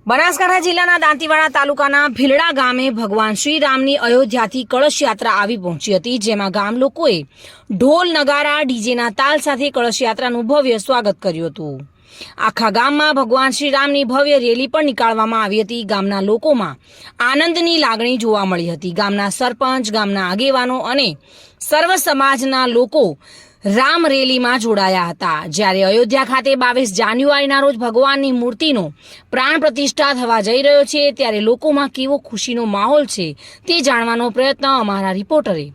બનાસકાંઠા જિલ્લાના દાંતીવાડા તાલુકાના ભીલડા ગામે ભગવાન શ્રી રામની અયોધ્યાથી કળશ યાત્રા આવી પહોંચી હતી, જેમાં ગામ લોકોએ ઢોલ નગારા ડીજેના તાલ સાથે કળશ યાત્રાનું ભવ્ય સ્વાગત કર્યું હતું। આખા ગામમાં ભગવાન શ્રી રામની ભવ્ય રેલી પણ નીકાળવામાં આવી હતી। ગામના લોકોમાં આનંદની લાગણી જોવા મળી હતી। ગામના સરપંચ, ગામના આગેવાનો અને સર્વ સમાજના લોકો રામ રેલીમાં જોડાયા હતા। જ્યારે અયોધ્યા ખાતે 22 જાન્યુઆરીના રોજ ભગવાનની મૂર્તિનો પ્રાણ પ્રતિષ્ઠા થવા જઈ રહ્યો છે, ત્યારે લોકોમાં કેવો ખુશીનો માહોલ છે તે જાણવાનો પ્રયત્ન અમારા રિપોર્ટરે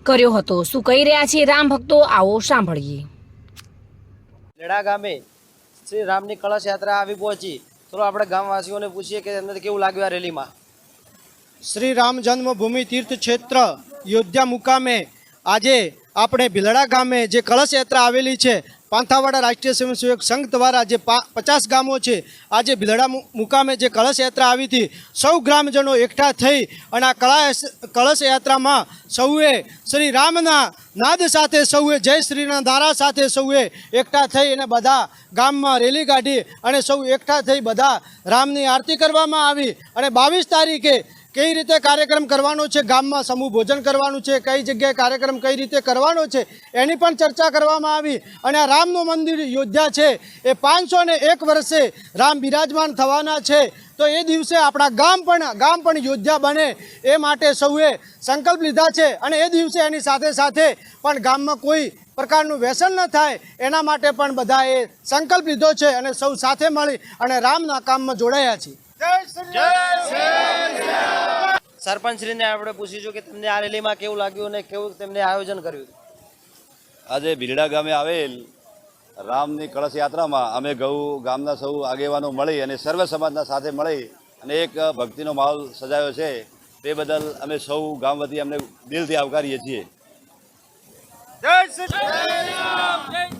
કર્યો હતો। શું કહી રહ્યા છે રામ ભક્તો, આવો સાંભળીએ। લેડા ગામે શ્રી રામની કળશ યાત્રા આવી પહોંચી। ચલો આપણે ગામવાસીઓને પૂછીએ કે એમને કેવું લાગ્યું આ રેલીમાં। શ્રી રામ જન્મભૂમિ તીર્થ ક્ષેત્ર અયોધ્યા મુકામે આજે આપણે ભીલડા ગામે જે કળશ યાત્રા આવેલી છે, પાંથાવાડા રાષ્ટ્રીય સ્વયંસેવક સંઘ દ્વારા જે 50 ગામો છે, આજે ભીલડા મુકામે જે કળશ યાત્રા આવી હતી, સૌ ગ્રામજનો એકઠા થઈ અને આ કળશ યાત્રામાં સૌએ શ્રી રામના નાદ સાથે, સૌએ જય શ્રીના નારા સાથે સૌએ એકઠા થઈ અને બધા ગામમાં રેલી કાઢી અને સૌ એકઠા થઈ બધા રામની આરતી કરવામાં આવી। અને 22 તારીખે કઈ રીતે કાર્યક્રમ કરવાનો છે, ગામમાં સમૂહ ભોજન કરવાનું છે, કઈ જગ્યાએ કાર્યક્રમ કઈ રીતે કરવાનો છે એની પણ ચર્ચા કરવામાં આવી। અને આ રામનું મંદિર અયોધ્યા છે એ 501 વર્ષે રામ બિરાજમાન થવાના છે, તો એ દિવસે આપણા ગામ પણ અયોધ્યા બને એ માટે સૌએ સંકલ્પ લીધા છે। અને એ દિવસે એની સાથે સાથે પણ ગામમાં કોઈ પ્રકારનું વ્યસન ન થાય એના માટે પણ બધાએ સંકલ્પ લીધો છે અને સૌ સાથે મળી અને રામના કામમાં જોડાયા છીએ। સરપંચશ્રીને આપણે પૂછીશું કે તમને આ રેલીમાં કેવું લાગ્યું અને કેવું તેમને આયોજન કર્યું। આજે ભીલડા ગામે આવેલ રામની કળશ યાત્રામાં અમે ગામના સૌ આગેવાનો મળી અને સર્વ સમાજના સાથે મળી અને એક ભક્તિનો માહોલ સજાયો છે, તે બદલ અમે સૌ ગામ વતી અમને દિલથી આવકારીએ છીએ। જય શ્રી રામ।